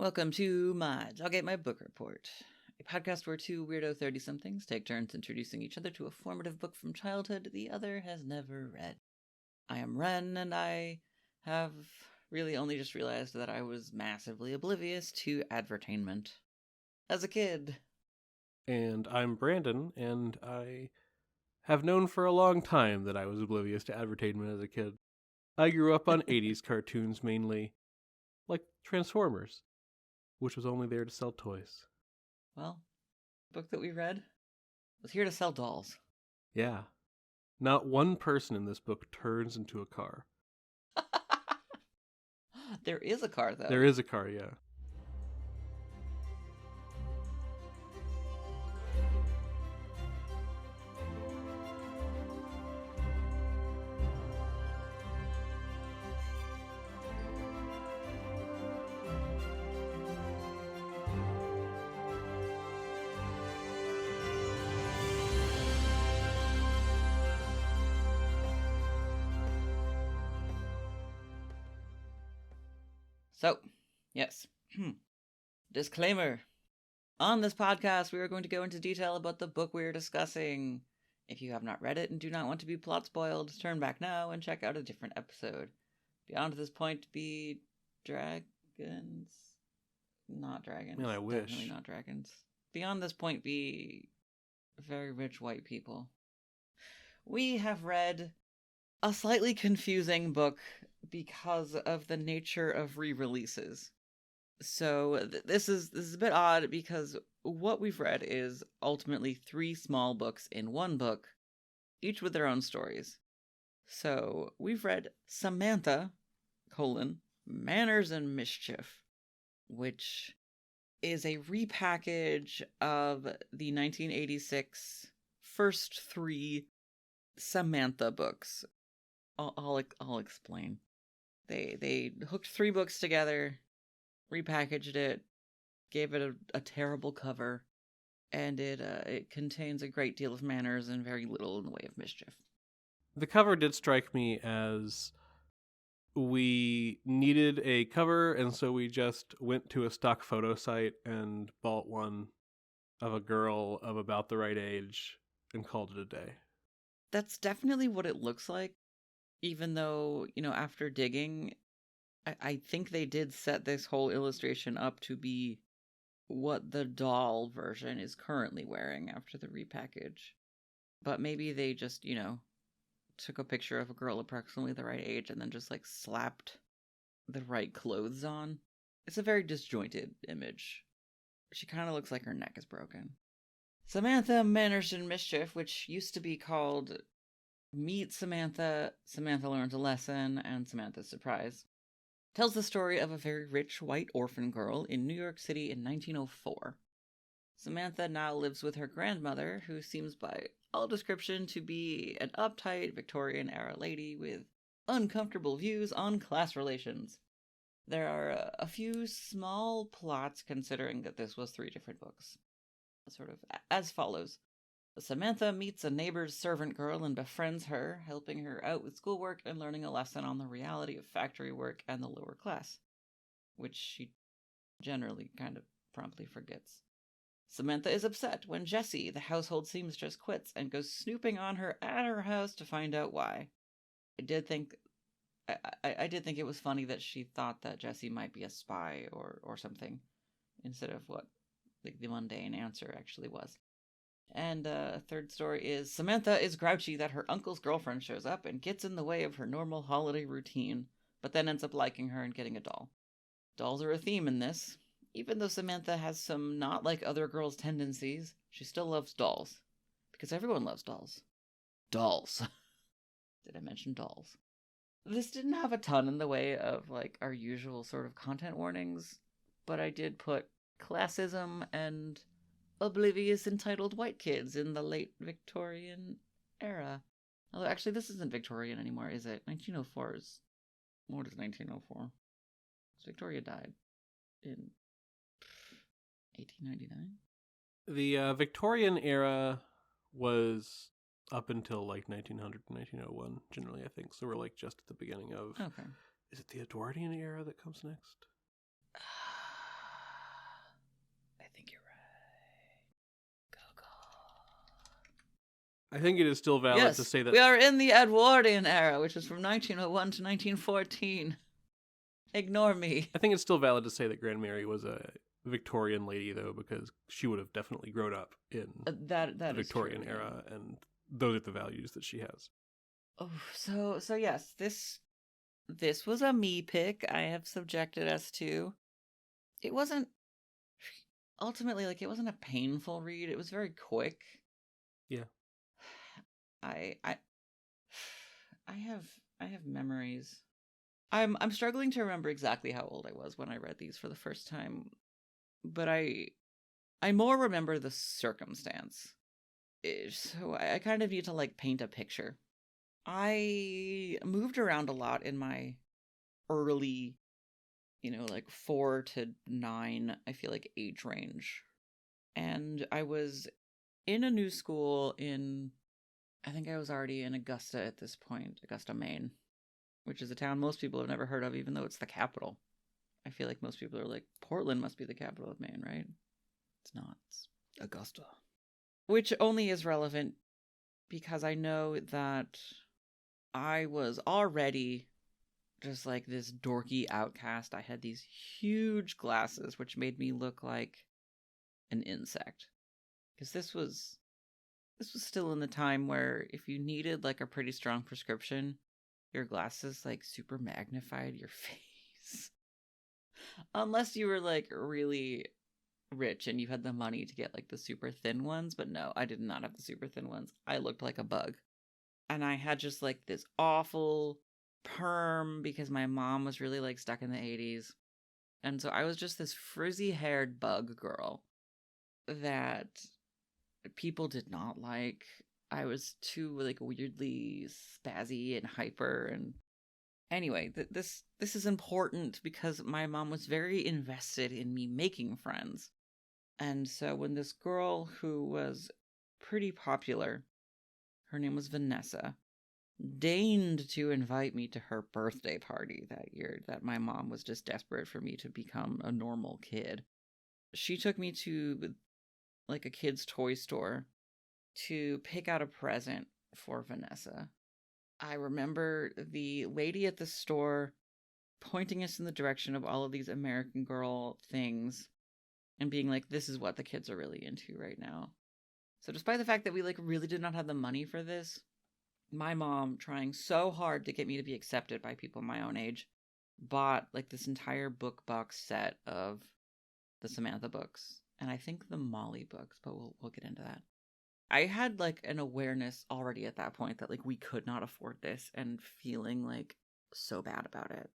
Welcome to my Dog Ate My Book Report, a podcast where two weirdo 30-somethings take turns introducing each other to a formative book from childhood the other has never read. I am Ren, and I have really only just realized that I was massively oblivious to advertainment as a kid. And I'm Brandon, and I have known for a long time that I was oblivious to advertainment as a kid. I grew up on 80s cartoons mainly, like Transformers, which was only there to sell toys. Well, the book that we read was here to sell dolls. Yeah. Not one person in this book turns into a car. There is a car, though. There is a car, yeah. So, yes. Disclaimer. On this podcast, we are going to go into detail about the book we are discussing. If you have not read it and do not want to be plot spoiled, turn back now and check out a different episode. Beyond this point be dragons. Not dragons. Man, I wish. Definitely not dragons. Beyond this point be very rich white people. We have read a slightly confusing book because of the nature of re-releases. So this is a bit odd because what we've read is ultimately 3 small books in one book, each with their own stories. So we've read Samantha, Manners and Mischief, which is a repackage of the 1986 first 3 Samantha books. I'll explain. They hooked 3 books together, repackaged it, gave it a terrible cover, and it contains a great deal of manners and very little in the way of mischief. The cover did strike me as we needed a cover, and so we just went to a stock photo site and bought one of a girl of about the right age and called it a day. That's definitely what it looks like, even though, after digging, I think they did set this whole illustration up to be what the doll version is currently wearing after the repackage. But maybe they just, took a picture of a girl approximately the right age and then just, slapped the right clothes on. It's a very disjointed image. She kind of looks like her neck is broken. Samantha Manners and Mischief, which used to be called Meet Samantha, Samantha Learns a Lesson, and Samantha's Surprise, tells the story of a very rich white orphan girl in New York City in 1904. Samantha now lives with her grandmother, who seems by all description to be an uptight Victorian-era lady with uncomfortable views on class relations. There are a few small plots considering that this was 3 different books. Sort of as follows. Samantha meets a neighbor's servant girl and befriends her, helping her out with schoolwork and learning a lesson on the reality of factory work and the lower class, which she generally kind of promptly forgets. Samantha is upset when Jessie, the household seamstress, quits and goes snooping on her at her house to find out why. I did think it was funny that she thought that Jessie might be a spy or something, instead of what the mundane answer actually was. And a third story is Samantha is grouchy that her uncle's girlfriend shows up and gets in the way of her normal holiday routine, but then ends up liking her and getting a doll. Dolls are a theme in this. Even though Samantha has some not like other girls' tendencies, she still loves dolls. Because everyone loves dolls. Dolls. Did I mention dolls? This didn't have a ton in the way of our usual sort of content warnings, but I did put classism and Oblivious entitled white kids in the late Victorian era. Although actually this isn't Victorian anymore, is it? 1904 is... What is 1904? Victoria died in 1899? The Victorian era was up until 1900 to 1901, generally, I think. So we're just at the beginning of... Okay. Is it the Edwardian era that comes next? I think it is still valid to Yes, say that we are in the Edwardian era, which is from 1901 to 1914. Ignore me. I think it's still valid to say that Grand Mary was a Victorian lady, though, because she would have definitely grown up in That the is Victorian true, era, and those are the values that she has. Oh, so yes, this was a me pick. I have subjected us to. It wasn't ultimately like it wasn't a painful read. It was very quick. Yeah. I I I have memories. I'm struggling to remember exactly how old I was when I read these for the first time, but I more remember the circumstance. So I kind of need to like paint a picture. I moved around a lot in my early, like 4 to 9, I feel like age range. And I was in a new school I think I was already in Augusta at this point, Augusta, Maine, which is a town most people have never heard of, even though it's the capital. I feel like most people are like, Portland must be the capital of Maine, right? It's not. It's Augusta. Which only is relevant because I know that I was already just like this dorky outcast. I had these huge glasses, which made me look like an insect. Because this was still in the time where if you needed like a pretty strong prescription, your glasses like super magnified your face. Unless you were like really rich and you had the money to get like the super thin ones, but no, I did not have the super thin ones. I looked like a bug. And I had just like this awful perm because my mom was really like stuck in the 80s. And so I was just this frizzy haired bug girl that people did not like. I was too like weirdly spazzy and hyper. And anyway, this is important because my mom was very invested in me making friends. And so when this girl who was pretty popular, her name was Vanessa, deigned to invite me to her birthday party that year, that my mom was just desperate for me to become a normal kid. She took me to like a kid's toy store to pick out a present for Vanessa. I remember the lady at the store pointing us in the direction of all of these American Girl things and being like, this is what the kids are really into right now. So despite the fact that we like really did not have the money for this, my mom, trying so hard to get me to be accepted by people my own age, bought like this entire book box set of the Samantha books and I think the Molly books, but we'll get into that. I had like an awareness already at that point that like we could not afford this and feeling like so bad about it.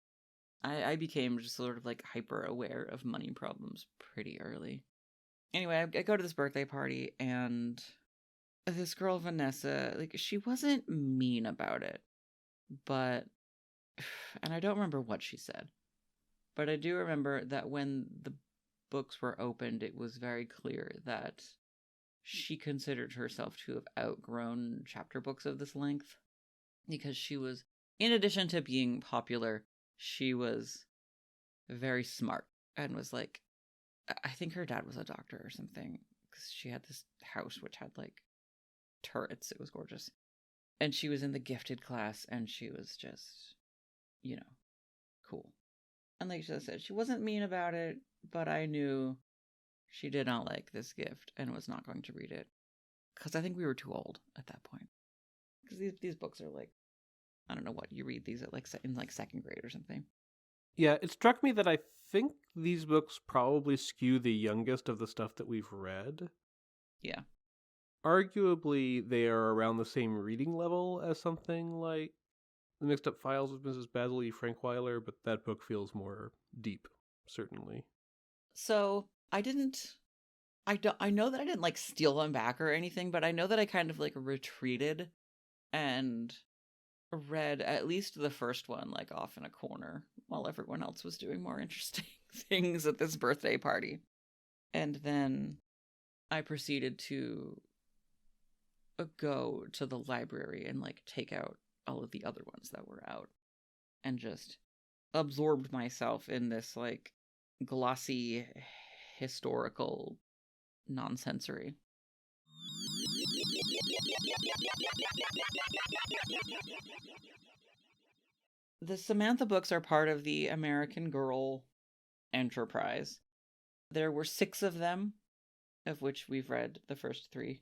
I became just sort of like hyper aware of money problems pretty early. Anyway, I go to this birthday party and this girl, Vanessa, like she wasn't mean about it, but, and I don't remember what she said, but I do remember that when the books were opened, it was very clear that she considered herself to have outgrown chapter books of this length because she was, in addition to being popular, she was very smart and was like, I think her dad was a doctor or something because she had this house which had like turrets. It was gorgeous. And she was in the gifted class and she was just, cool. And like I said, she wasn't mean about it, but I knew she did not like this gift and was not going to read it. Because I think we were too old at that point. Because these books are like, I don't know what, you read these at like in like second grade or something. Yeah, it struck me that I think these books probably skew the youngest of the stuff that we've read. Yeah. Arguably, they are around the same reading level as something like The Mixed Up Files of Mrs. Basil E. Frankweiler, but that book feels more deep, certainly. So I know that I didn't like steal them back or anything, but I know that I kind of like retreated and read at least the first one like off in a corner while everyone else was doing more interesting things at this birthday party. And then I proceeded to go to the library and like take out all of the other ones that were out and just absorbed myself in this like glossy historical nonsensory. The Samantha books are part of the American Girl enterprise. There were 6 of them, of which we've read the first 3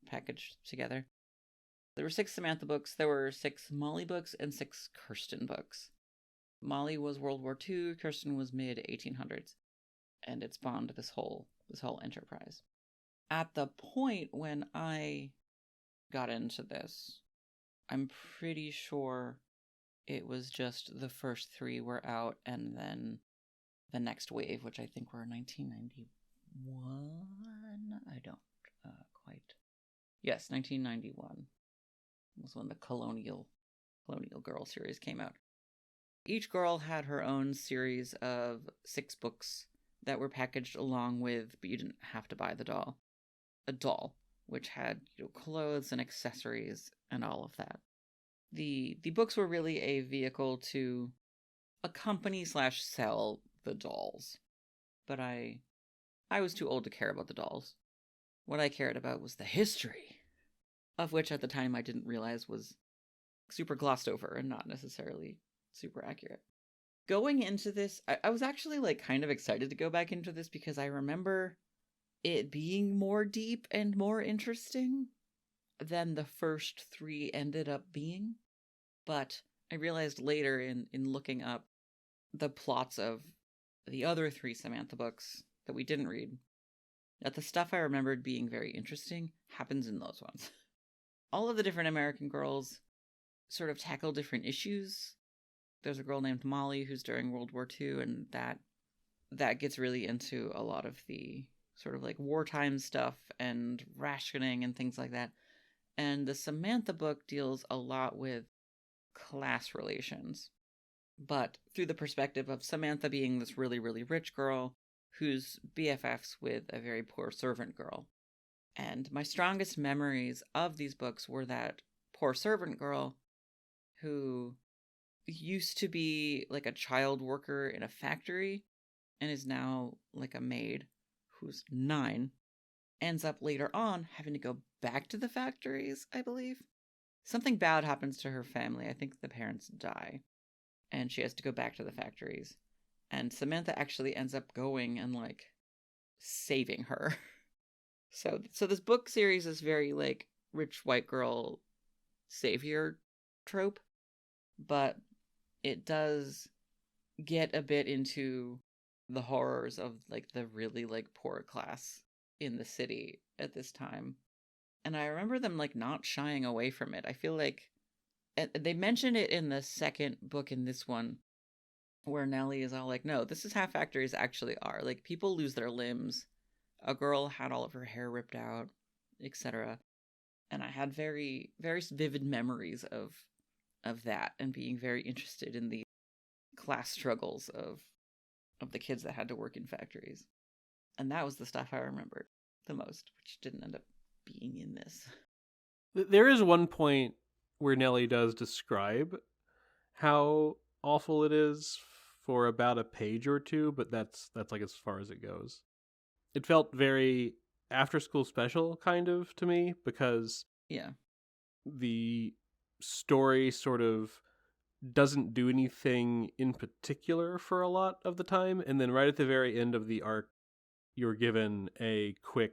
packaged together. There were 6 Samantha books, there were 6 Molly books, and 6 Kirsten books. Molly was World War II, Kirsten was mid-1800s, and it spawned this whole enterprise. At the point when I got into this, I'm pretty sure it was just the first 3 were out, and then the next wave, which I think were 1991. I don't quite. Yes, 1991 was when the Colonial Girl series came out. Each girl had her own series of 6 books that were packaged along with, but you didn't have to buy the doll. A doll, which had clothes and accessories and all of that. The books were really a vehicle to accompany/sell the dolls. But I was too old to care about the dolls. What I cared about was the history, of which at the time I didn't realize was super glossed over and not necessarily super accurate. Going into this, I was actually kind of excited to go back into this because I remember it being more deep and more interesting than the first 3 ended up being. But I realized later in looking up the plots of the other 3 Samantha books that we didn't read, that the stuff I remembered being very interesting happens in those ones. All of the different American girls sort of tackle different issues. There's a girl named Molly who's during World War II, and that gets really into a lot of the sort of wartime stuff and rationing and things like that. And the Samantha book deals a lot with class relations, but through the perspective of Samantha being this really, really rich girl who's BFFs with a very poor servant girl. And my strongest memories of these books were that poor servant girl who used to be a child worker in a factory and is now a maid who's 9, ends up later on having to go back to the factories, I believe. Something bad happens to her family. I think the parents die, and she has to go back to the factories. And Samantha actually ends up going and saving her. So this book series is very rich white girl savior trope, but it does get a bit into the horrors of the really poor class in the city at this time. And I remember them not shying away from it. I feel they mention it in the second book in this one, where Nellie is all no, this is how factories actually are. People lose their limbs. A girl had all of her hair ripped out, etc. And I had very, very vivid memories of that and being very interested in the class struggles of the kids that had to work in factories. And that was the stuff I remembered the most, which didn't end up being in this. There is one point where Nellie does describe how awful it is for about a page or 2, but that's as far as it goes. It felt very after school special kind of to me, because the story sort of doesn't do anything in particular for a lot of the time, and then right at the very end of the arc you're given a quick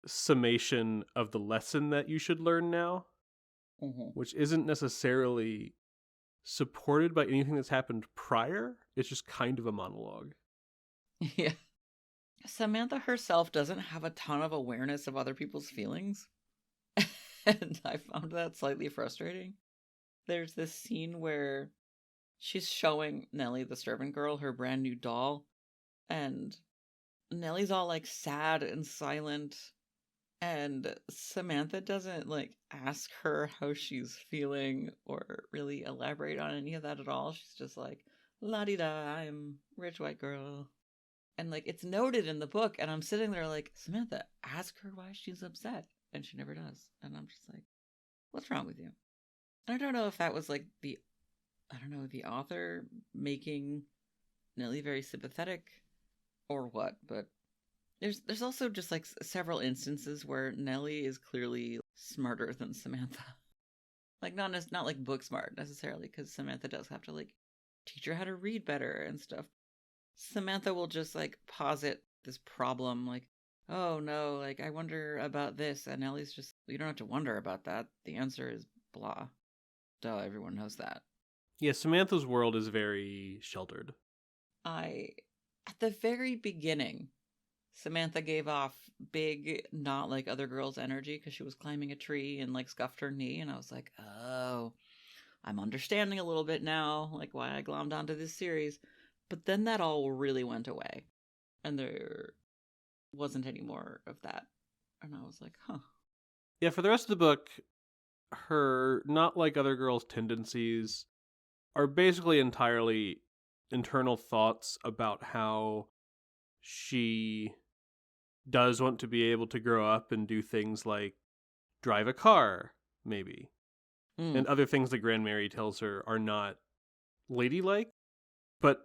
summation of the lesson that you should learn now, which isn't necessarily supported by anything that's happened prior. It's just kind of a monologue. Yeah. Samantha herself doesn't have a ton of awareness of other people's feelings, and I found that slightly frustrating. There's this scene where she's showing Nellie, the servant girl, her brand new doll, and Nellie's all sad and silent, and Samantha doesn't ask her how she's feeling or really elaborate on any of that at all. She's just la-di-da, I'm rich white girl. And it's noted in the book, and I'm sitting there Samantha, ask her why she's upset. And she never does. And I'm just what's wrong with you? And I don't know if that was the author making Nellie very sympathetic or what, but there's also just several instances where Nellie is clearly smarter than Samantha. Like, not like book smart necessarily, because Samantha does have to, like, teach her how to read better and stuff. Samantha will just, like, posit this problem, like, oh no, like, I wonder about this. And Ellie's just, you don't have to wonder about that. The answer is blah. Duh, everyone knows that. Yeah, Samantha's world is very sheltered. At the very beginning, Samantha gave off big, not like other girls' energy because she was climbing a tree and, like, scuffed her knee. And I was like, oh, I'm understanding a little bit now, like, why I glommed onto this series. But then that all really went away. And there wasn't any more of that. And I was like, huh. Yeah, for the rest of the book, her not like other girls' tendencies are basically entirely internal thoughts about how she does want to be able to grow up and do things like drive a car, maybe. And other things that Grand Mary tells her are not ladylike, but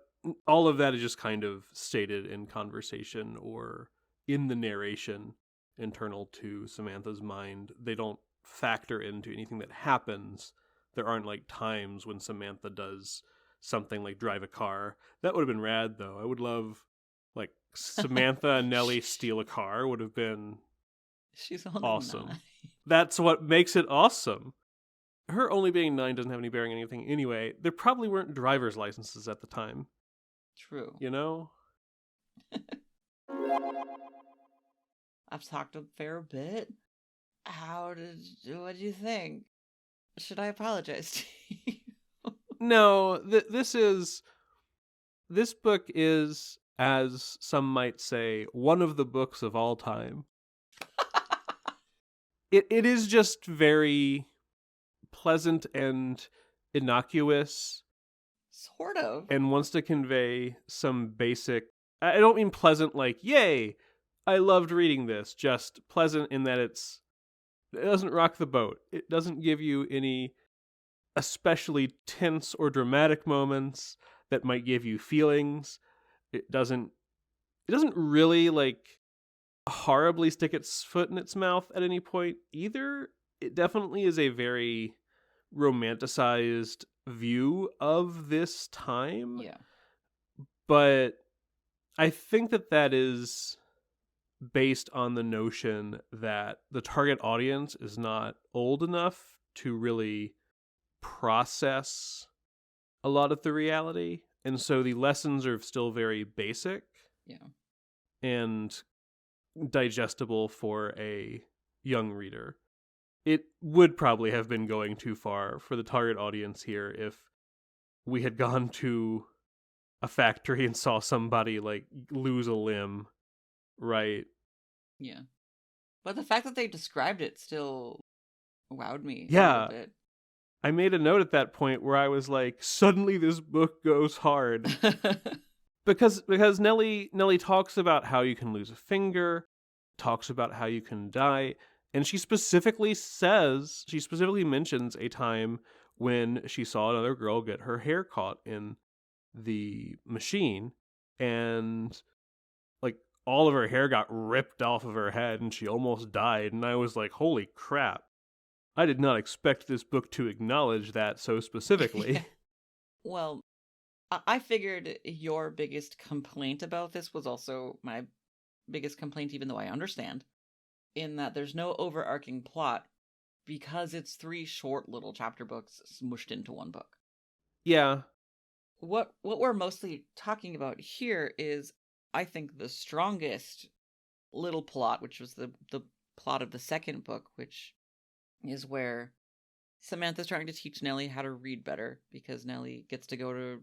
all of that is just kind of stated in conversation or in the narration internal to Samantha's mind. They don't factor into anything that happens. There aren't like times when Samantha does something like drive a car. That would have been rad, though. I would love, like, Samantha and Nellie steal a car would have been She's only awesome. 9. That's what makes it awesome. Her only being 9 doesn't have any bearing on anything anyway. There probably weren't driver's licenses at the time. True. You know? I've talked a fair bit. What do you think? Should I apologize to you? No, this book is, as some might say, one of the books of all time. It is just very pleasant and innocuous. Sort of. And wants to convey some basic... I don't mean pleasant like, yay, I loved reading this. Just pleasant in that it doesn't rock the boat. It doesn't give you any especially tense or dramatic moments that might give you feelings. It doesn't really, like, horribly stick its foot in its mouth at any point either. It definitely is a very romanticized view of this time. Yeah. But I think that is based on the notion that the target audience is not old enough to really process a lot of the reality. And so the lessons are still very basic. Yeah. And digestible for a young reader. It would probably have been going too far for the target audience here if we had gone to a factory and saw somebody, like, lose a limb, right? Yeah. But the fact that they described it still wowed me a Yeah. little bit. I made a note at that point where I was like, suddenly this book goes hard. Because Nellie talks about how you can lose a finger, talks about how you can die, and she specifically mentions a time when she saw another girl get her hair caught in the machine, and, like, all of her hair got ripped off of her head and she almost died. And I was like, holy crap, I did not expect this book to acknowledge that so specifically. Yeah. Well, I figured your biggest complaint about this was also my biggest complaint, even though I understand, in that there's no overarching plot because it's 3 short little chapter books smushed into one book. Yeah. What we're mostly talking about here is, I think, the strongest little plot, which was the plot of the second book, which is where Samantha's trying to teach Nellie how to read better because Nellie gets to go to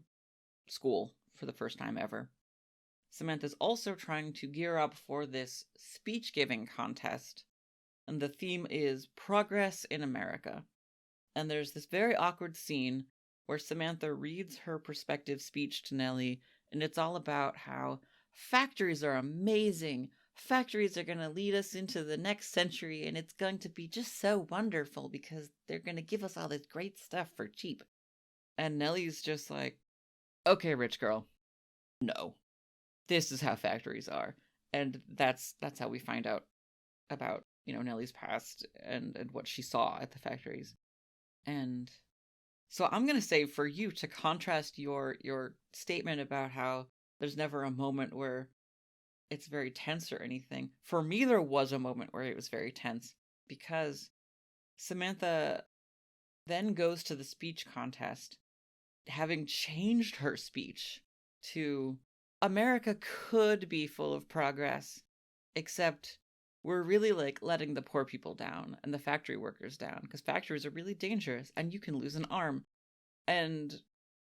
school for the first time ever. Samantha's also trying to gear up for this speech-giving contest, and the theme is progress in America. And there's this very awkward scene where Samantha reads her perspective speech to Nellie, and it's all about how factories are amazing. Factories are going to lead us into the next century, and it's going to be just so wonderful because they're going to give us all this great stuff for cheap. And Nellie's just like, okay, rich girl, no. This is how factories are. And that's how we find out about Nellie's past and what she saw at the factories. And so I'm going to say for you to contrast your statement about how there's never a moment where it's very tense or anything. For me, there was a moment where it was very tense because Samantha then goes to the speech contest, having changed her speech to America could be full of progress, except we're really like letting the poor people down and the factory workers down because factories are really dangerous and you can lose an arm. And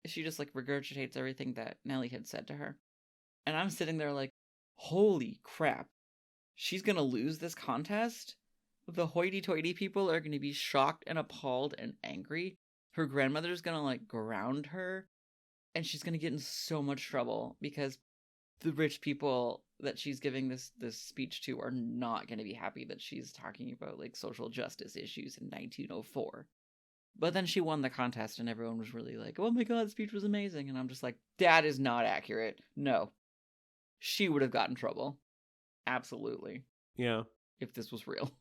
she just like regurgitates everything that Nellie had said to her. And I'm sitting there like, holy crap, she's gonna lose this contest? The hoity-toity people are gonna be shocked and appalled and angry. Her grandmother's gonna like ground her, and she's gonna get in so much trouble because the rich people that she's giving this speech to are not gonna be happy that she's talking about like social justice issues in 1904. But then she won the contest and everyone was really like, oh my god, the speech was amazing. And I'm just like, that is not accurate. No. She would have gotten trouble. Absolutely. Yeah. If this was real.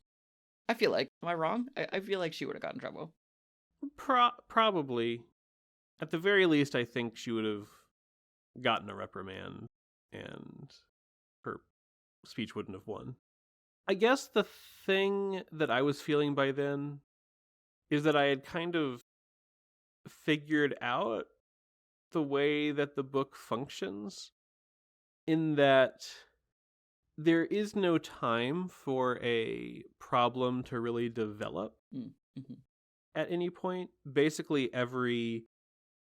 I feel like, am I wrong? I feel like she would have gotten trouble. Probably. At the very least, I think she would have gotten a reprimand and her speech wouldn't have won. I guess the thing that I was feeling by then is that I had kind of figured out the way that the book functions, in that there is no time for a problem to really develop at any point. Basically, every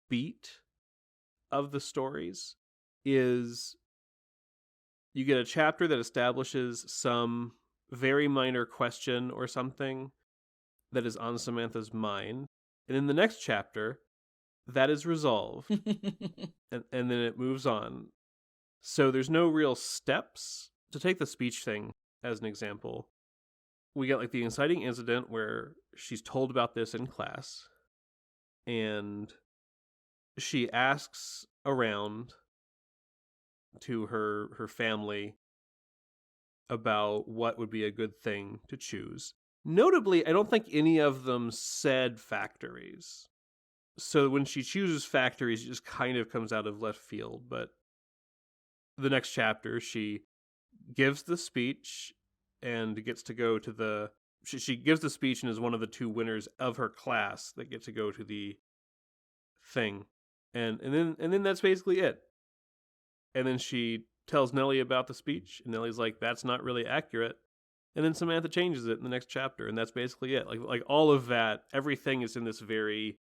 beat of the stories is you get a chapter that establishes some very minor question or something that is on Samantha's mind. And in the next chapter, that is resolved. and then it moves on. So there's no real steps. To take the speech thing as an example, we get like the inciting incident where she's told about this in class. And she asks around to her family about what would be a good thing to choose. Notably, I don't think any of them said factories. So when she chooses factories, it just kind of comes out of left field. But the next chapter, she gives the speech and gets to go to the... She gives the speech and is one of the two winners of her class that get to go to the thing. And then that's basically it. And then she tells Nellie about the speech, and Nellie's like, that's not really accurate. And then Samantha changes it in the next chapter, and that's basically it. Like all of that, everything is in this very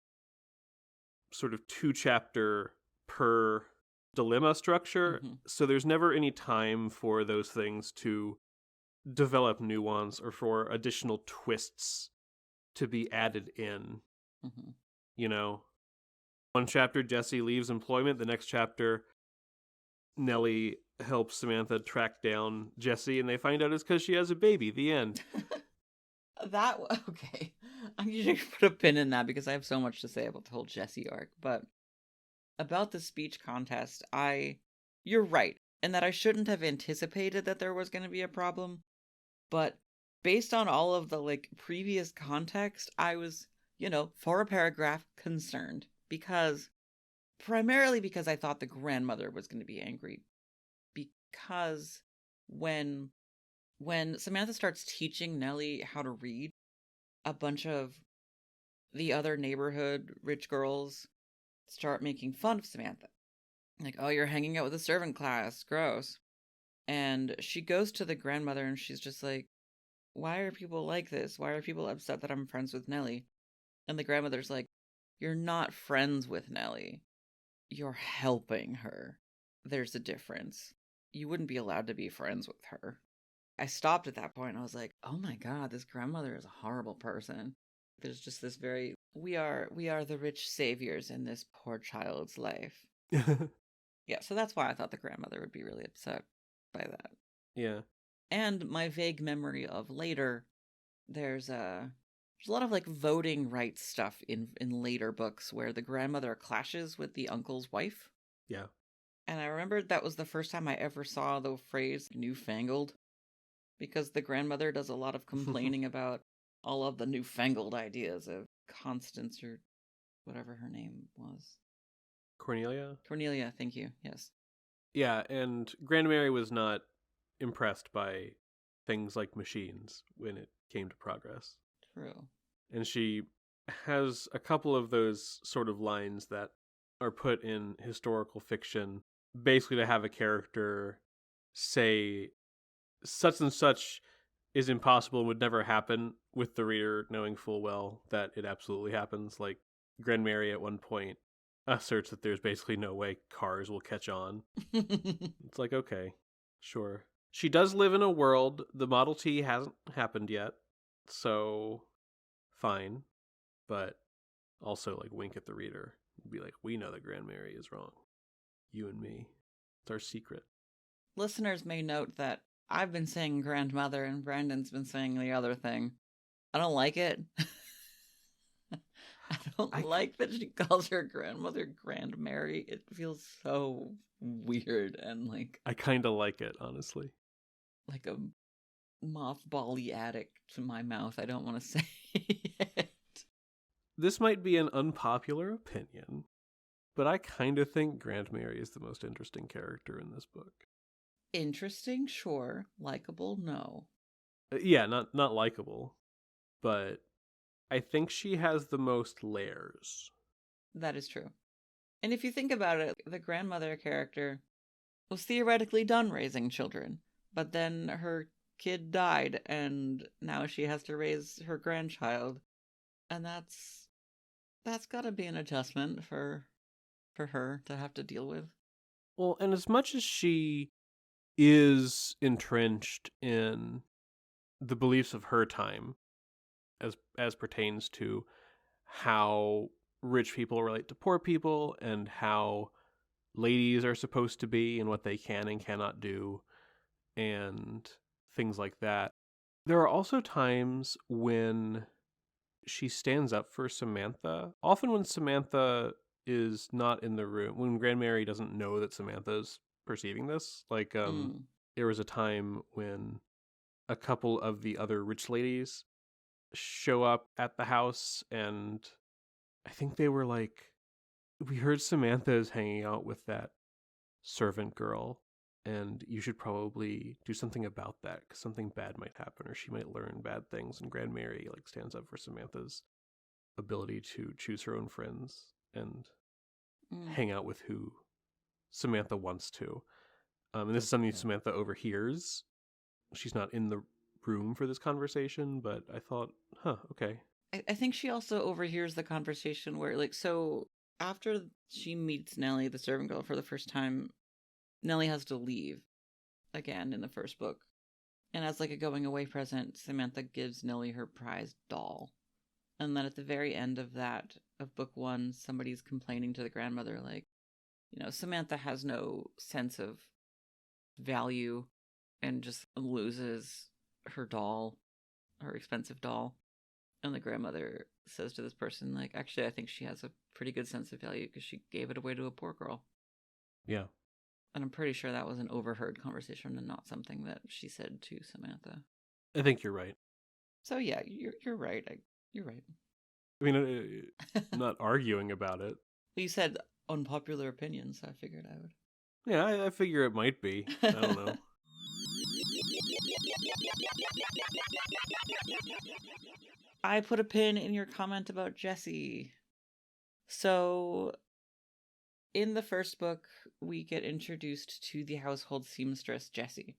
sort of 2-chapter per dilemma structure. So there's never any time for those things to develop nuance or for additional twists to be added in. You know, one chapter, Jesse leaves employment. The next chapter, Nellie helps Samantha track down Jesse, and they find out it's because she has a baby. The end. Okay. I'm usually put a pin in that because I have so much to say about the whole Jesse arc. But about the speech contest, you're right, in that I shouldn't have anticipated that there was going to be a problem. But based on all of the like previous context, I was, for a paragraph concerned primarily because I thought the grandmother was going to be angry. Because when Samantha starts teaching Nellie how to read, a bunch of the other neighborhood rich girls start making fun of Samantha. Like, oh, you're hanging out with the servant class. Gross. And she goes to the grandmother and she's just like, why are people like this? Why are people upset that I'm friends with Nellie? And the grandmother's like, you're not friends with Nellie. You're helping her. There's a difference. You wouldn't be allowed to be friends with her. I stopped at that point and I was like, oh my god, this grandmother is a horrible person. There's just this very, we are the rich saviors in this poor child's life. Yeah, so that's why I thought the grandmother would be really upset by that. Yeah. And my vague memory of later, there's a lot of like voting rights stuff in later books where the grandmother clashes with the uncle's wife. Yeah. And I remember that was the first time I ever saw the phrase newfangled. because the grandmother does a lot of complaining about all of the newfangled ideas of Constance, or whatever her name was. Cornelia? Cornelia, thank you. Yes. Yeah, and Grand Mary was not impressed by things like machines when it came to progress. True. And she has a couple of those sort of lines that are put in historical fiction, basically to have a character say such and such is impossible and would never happen, with the reader knowing full well that it absolutely happens. Like, Grand Mary at one point asserts that there's basically no way cars will catch on. It's like, okay, sure. She does live in a world. The Model T hasn't happened yet, so fine. But also, like, wink at the reader. Be like, we know that Grand Mary is wrong. You and me. It's our secret. Listeners may note that I've been saying grandmother and Brandon's been saying the other thing. I don't like it. I don't like that she calls her grandmother Grand Mary. It feels so weird and like... I kind of like it, honestly. Like a mothball-y addict to my mouth. I don't want to say it. This might be an unpopular opinion, but I kind of think Grand Mary is the most interesting character in this book. Interesting, sure. Likeable, no. Yeah, not likable, but I think she has the most layers. That is true. And if you think about it, the grandmother character was theoretically done raising children, but then her kid died, and now she has to raise her grandchild, and that's got to be an adjustment for her to have to deal with. Well, and as much as she is entrenched in the beliefs of her time, as pertains to how rich people relate to poor people and how ladies are supposed to be and what they can and cannot do and things like that, there are also times when she stands up for Samantha. Often when Samantha is not in the room, when Grand Mary doesn't know that Samantha's perceiving this. Like, there was a time when a couple of the other rich ladies show up at the house, and I think they were like, we heard Samantha is hanging out with that servant girl, and you should probably do something about that, because something bad might happen, or she might learn bad things. And Grand Mary like stands up for Samantha's ability to choose her own friends and hang out with who Samantha wants to. And this is something Samantha overhears. She's not in the room for this conversation, but I thought, okay. I think she also overhears the conversation where, like, so after she meets Nellie, the servant girl, for the first time, Nellie has to leave again in the first book. And as like a going away present, Samantha gives Nellie her prized doll. And then at the very end of book one, somebody's complaining to the grandmother, like, Samantha has no sense of value and just loses her doll, her expensive doll. And the grandmother says to this person, like, actually, I think she has a pretty good sense of value because she gave it away to a poor girl. Yeah. And I'm pretty sure that was an overheard conversation and not something that she said to Samantha. I think you're right. So yeah, you're right. You're right. I mean, I'm not arguing about it. Well, you said unpopular opinions, so I figured I would. Yeah, I figure it might be. I don't know. I put a pin in your comment about Jessie. So, in the first book, we get introduced to the household seamstress, Jessie,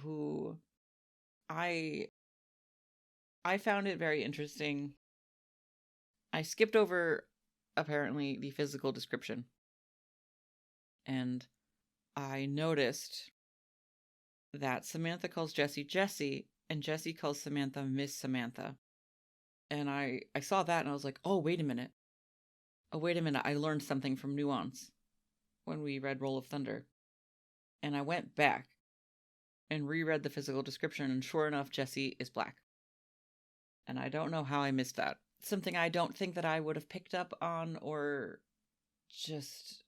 who I found it very interesting. I skipped over, apparently, the physical description. And I noticed that Samantha calls Jessie Jessie, and Jessie calls Samantha Miss Samantha. And I saw that and I was like, oh, wait a minute. I learned something from Nuance when we read Roll of Thunder. And I went back and reread the physical description, and sure enough, Jessie is black. And I don't know how I missed that. Something I don't think that I would have picked up on or just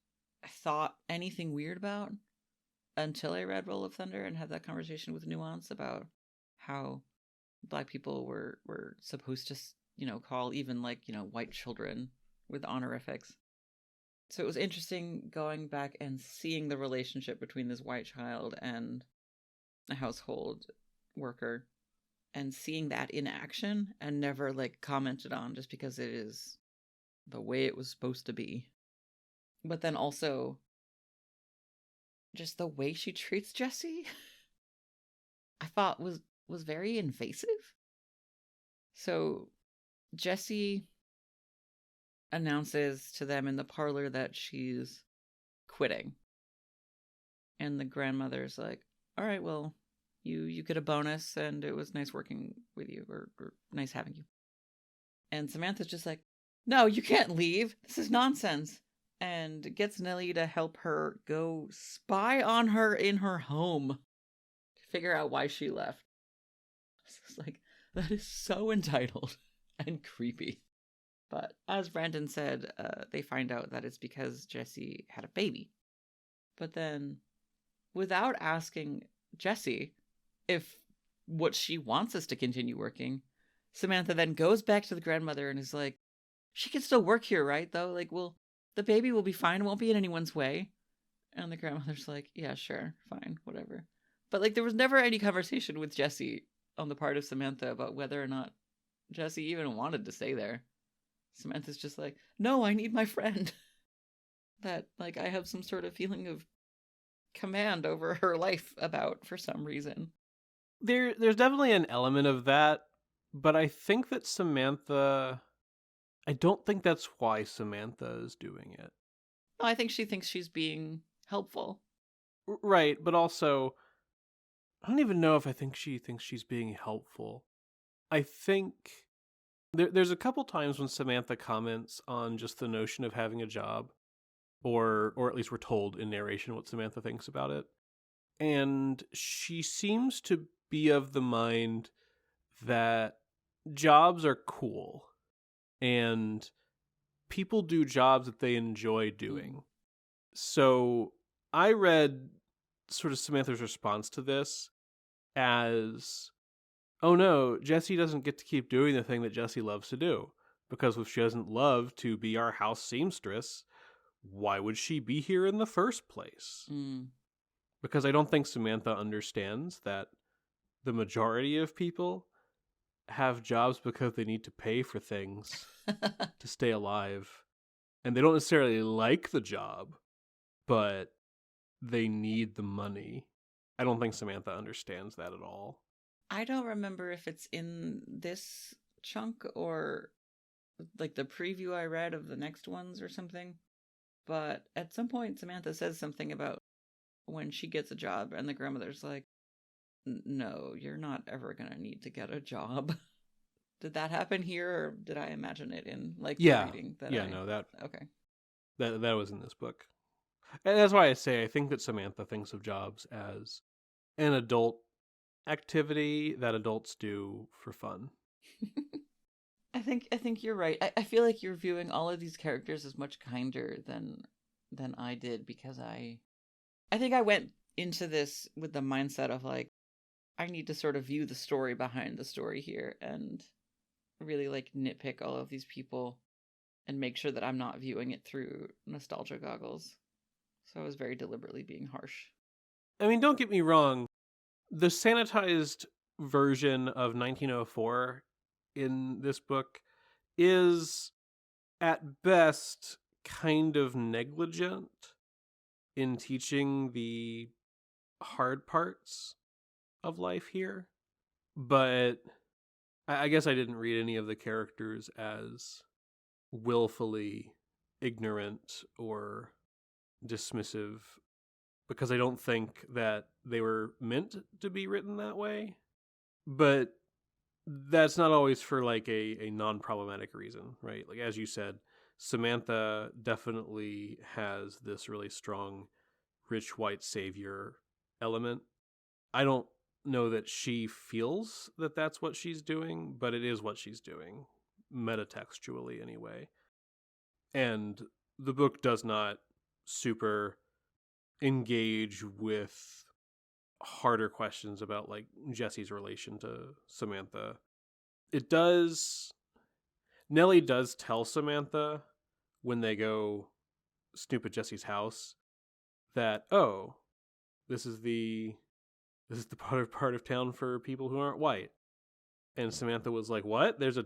thought anything weird about. until I read Roll of Thunder and had that conversation with Nuance about how Black people were supposed to, call even like, white children with honorifics. So it was interesting going back and seeing the relationship between this white child and a household worker and seeing that in action and never like commented on just because it is the way it was supposed to be. But then also just the way she treats Jesse, I thought was very invasive. So Jesse announces to them in the parlor that she's quitting. And the grandmother's like, all right, well, you get a bonus and it was nice working with you or nice having you. And Samantha's just like, no, you can't leave. This is nonsense. And gets Nellie to help her go spy on her in her home to figure out why she left. It's like, that is so entitled and creepy. But as Brandon said, they find out that it's because Jesse had a baby. But then, without asking Jesse if what she wants is to continue working, Samantha then goes back to the grandmother and is like, she can still work here, right? Though, like, well, the baby will be fine, won't be in anyone's way. And the grandmother's like, yeah, sure, fine, whatever. But like, there was never any conversation with Jesse on the part of Samantha about whether or not Jesse even wanted to stay there. Samantha's just like, no, I need my friend. That, like, I have some sort of feeling of command over her life about for some reason. There's definitely an element of that, but I think that I don't think that's why Samantha is doing it. No, I think she thinks she's being helpful. Right, but also, I don't even know if I think she thinks she's being helpful. I think there's a couple times when Samantha comments on just the notion of having a job, or at least we're told in narration what Samantha thinks about it. And she seems to be of the mind that jobs are cool and people do jobs that they enjoy doing. So I read sort of Samantha's response to this as, oh no, Jessie doesn't get to keep doing the thing that Jessie loves to do. Because if she doesn't love to be our house seamstress, why would she be here in the first place? Because I don't think Samantha understands that the majority of people have jobs because they need to pay for things to stay alive. And they don't necessarily like the job, but they need the money. I don't think Samantha understands that at all. I don't remember if it's in this chunk or like the preview I read of the next ones or something. But at some point, Samantha says something about when she gets a job and the grandmother's like, no, you're not ever going to need to get a job. Did that happen here, or did I imagine it in like the reading? Okay. That was in this book. And that's why I say I think that Samantha thinks of jobs as an adult activity that adults do for fun. I think you're right. I feel like you're viewing all of these characters as much kinder than I did, because I think I went into this with the mindset of like, I need to sort of view the story behind the story here and really like nitpick all of these people and make sure that I'm not viewing it through nostalgia goggles. So I was very deliberately being harsh. I mean, don't get me wrong. The sanitized version of 1904 in this book is, at best, kind of negligent in teaching the hard parts of life here. But I guess I didn't read any of the characters as willfully ignorant or dismissive, because I don't think that they were meant to be written that way. But that's not always for like a non-problematic reason, right? Like, as you said, Samantha definitely has this really strong rich white savior element. I don't know that she feels that that's what she's doing, but it is what she's doing, metatextually anyway. And the book does not super engage with harder questions about like Jesse's relation to Samantha. It does. Nellie does tell Samantha when they go snoop at Jesse's house that, oh, this is the part of town for people who aren't white. And Samantha was like, what? There's a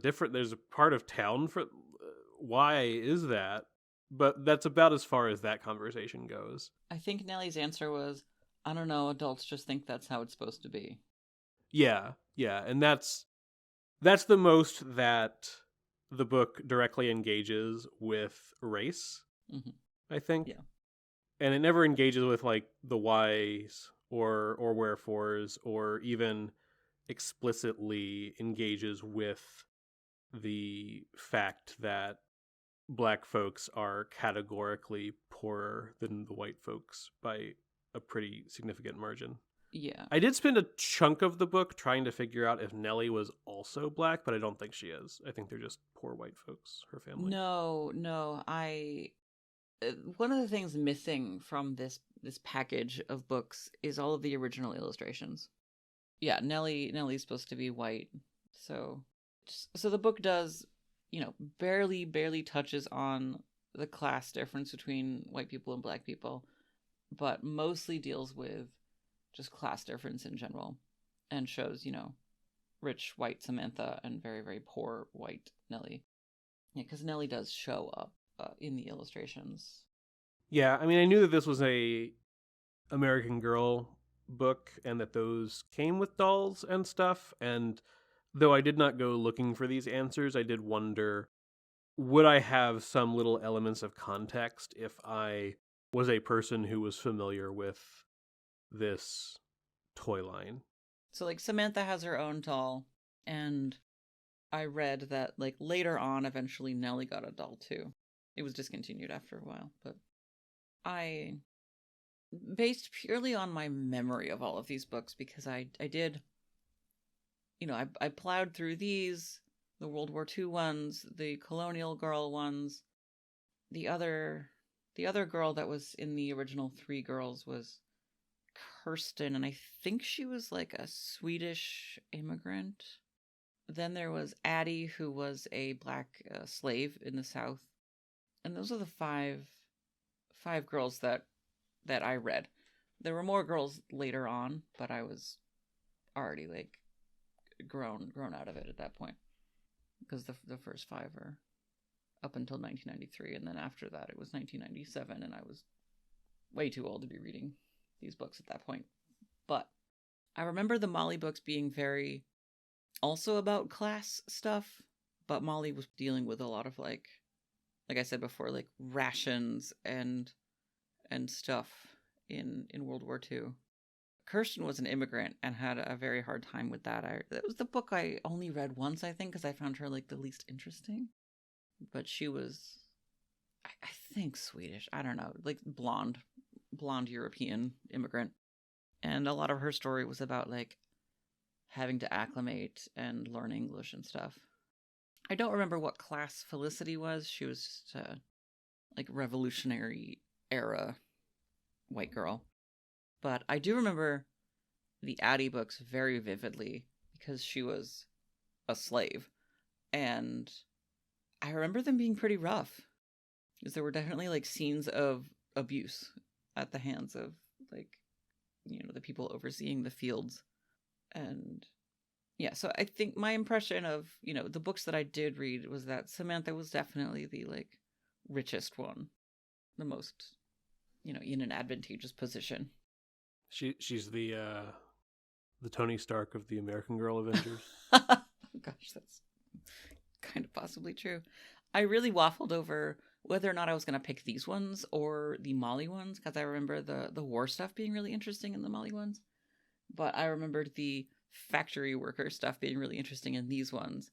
part of town for why is that? But that's about as far as that conversation goes. I think Nellie's answer was, I don't know, adults just think that's how it's supposed to be. Yeah, and that's the most that the book directly engages with race, Mm-hmm. I think. Yeah. And it never engages with like the whys or wherefores, or even explicitly engages with the fact that black folks are categorically poorer than the white folks by a pretty significant margin. Yeah. I did spend a chunk of the book trying to figure out if Nellie was also black, but I don't think she is. I think they're just poor white folks, her family. No, one of the things missing from this package of books is all of the original illustrations. Yeah, Nellie's supposed to be white. So the book does, barely touches on the class difference between white people and black people, but mostly deals with just class difference in general, and shows, rich white Samantha and very, very poor white Nellie. Yeah, because Nellie does show up in the illustrations. Yeah, I mean, I knew that this was a American Girl book and that those came with dolls and stuff, and though I did not go looking for these answers, I did wonder, would I have some little elements of context if I was a person who was familiar with this toy line? So, like, Samantha has her own doll, and I read that, like, later on, eventually Nellie got a doll too. It was discontinued after a while, but I, based purely on my memory of all of these books, because I did, I plowed through these, the World War II ones, the Colonial Girl ones. The other girl that was in the original Three Girls was Kirsten, and I think she was like a Swedish immigrant. Then there was Addie, who was a black slave in the South, and those are the five girls that I read. There were more girls later on, but I was already like grown out of it at that point, because the first five are up until 1993, and then after that it was 1997, and I was way too old to be reading these books at that point. But I remember the Molly books being very also about class stuff, but Molly was dealing with a lot of like I said before, like rations and stuff in World War II. Kirsten was an immigrant and had a very hard time with that. That was the book I only read once, I think, because I found her like the least interesting. But she was, I think, Swedish. I don't know, like blonde European immigrant. And a lot of her story was about like having to acclimate and learn English and stuff. I don't remember what class Felicity was. She was just a like Revolutionary era white girl. But I do remember the Addie books very vividly because she was a slave. And I remember them being pretty rough, because there were definitely like scenes of abuse at the hands of like, the people overseeing the fields. And yeah, so I think my impression of, the books that I did read was that Samantha was definitely the like richest one, the most, in an advantageous position. She's the Tony Stark of the American Girl Avengers. Gosh, that's kind of possibly true. I really waffled over whether or not I was going to pick these ones or the Molly ones, because I remember the war stuff being really interesting in the Molly ones. But I remembered the factory worker stuff being really interesting in these ones.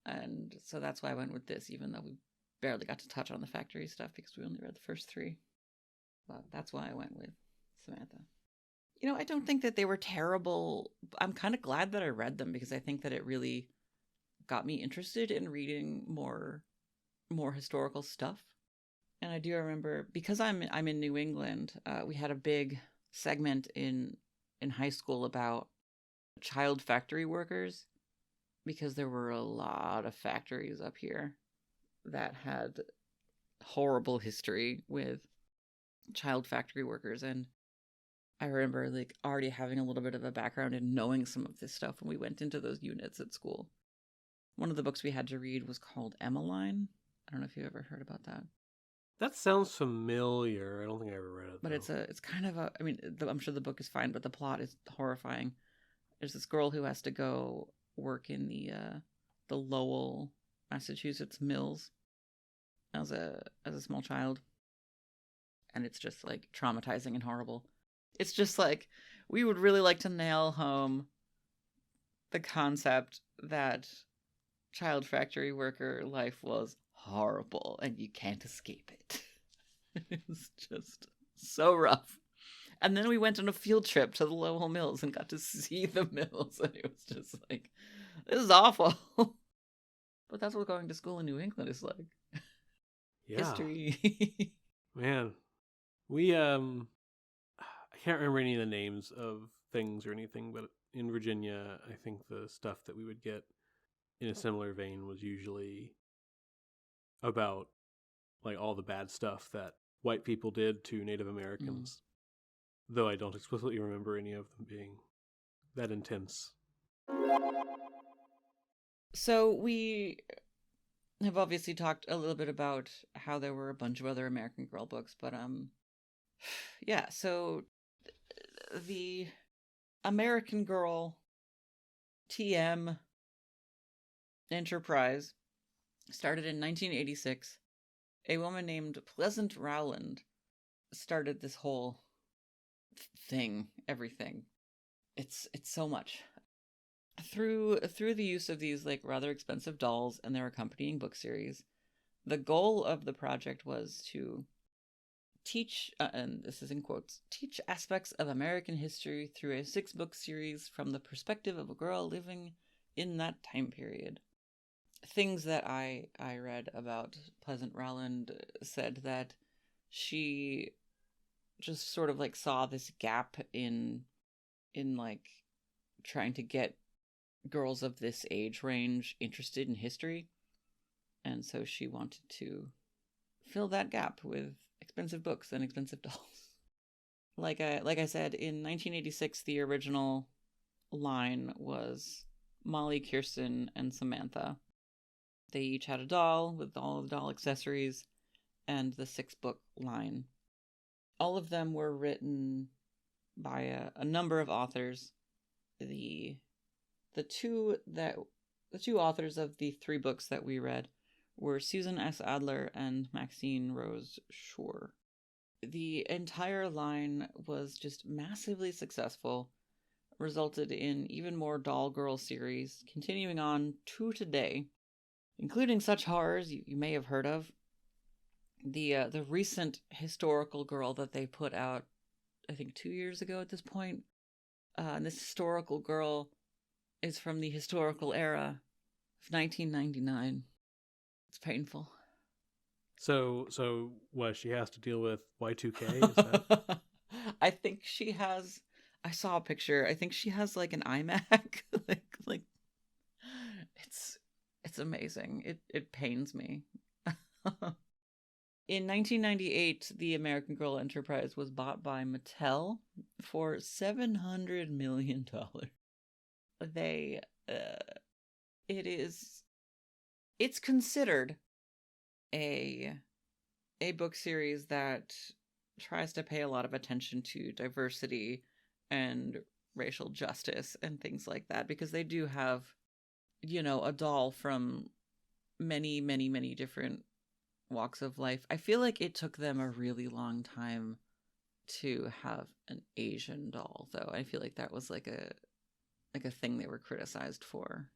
And so that's why I went with this, even though we barely got to touch on the factory stuff because we only read the first three. But that's why I went with Samantha. I don't think that they were terrible. I'm kind of glad that I read them, because I think that it really got me interested in reading more historical stuff. And I do remember, because I'm in New England, we had a big segment in high school about child factory workers, because there were a lot of factories up here that had horrible history with child factory workers. And I remember like already having a little bit of a background in knowing some of this stuff when we went into those units at school. One of the books we had to read was called Emmeline. I don't know if you ever heard about that. That sounds familiar. I don't think I ever read it, But though. it's kind of a, I mean, I'm sure the book is fine, but the plot is horrifying. There's this girl who has to go work in the Lowell, Massachusetts mills as a small child, and it's just like traumatizing and horrible. It's just like we would really like to nail home the concept that child factory worker life was horrible and you can't escape it. It's just so rough. And then we went on a field trip to the Lowell Mills and got to see the mills, and it was just like, this is awful. But that's what going to school in New England is like. Yeah. History. Man. We, I can't remember any of the names of things or anything, but in Virginia, I think the stuff that we would get in a similar vein was usually about like all the bad stuff that white people did to Native Americans. Though I don't explicitly remember any of them being that intense. So we have obviously talked a little bit about how there were a bunch of other American Girl books, but yeah, so the American Girl TM enterprise started in 1986. A woman named Pleasant Rowland started this whole thing, everything. It's so much. Through the use of these like rather expensive dolls and their accompanying book series, the goal of the project was to teach, and this is in quotes, teach aspects of American history through a 6-book series from the perspective of a girl living in that time period. Things that I read about Pleasant Rowland said that she just sort of like saw this gap in like trying to get girls of this age range interested in history, and so she wanted to fill that gap with expensive books and expensive dolls. Like I said, in 1986, the original line was Molly, Kirsten, and Samantha. They each had a doll with all of the doll accessories and the 6-book line. All of them were written by a number of authors. The two authors of the 3 books that we read were Susan S. Adler and Maxine Rose Shore. The entire line was just massively successful, resulted in even more doll girl series, continuing on to today, including such horrors you may have heard of. The recent historical girl that they put out, I think 2 years ago at this point, and this historical girl is from the historical era of 1999. It's painful. So what, she has to deal with Y2K? Is that? I think she has. I saw a picture. I think she has like an iMac. like it's amazing. It pains me. In 1998, the American Girl Enterprise was bought by Mattel for $700 million. It's considered a book series that tries to pay a lot of attention to diversity and racial justice and things like that, because they do have, a doll from many, many, many different walks of life. I feel like it took them a really long time to have an Asian doll, though. I feel like that was like a thing they were criticized for.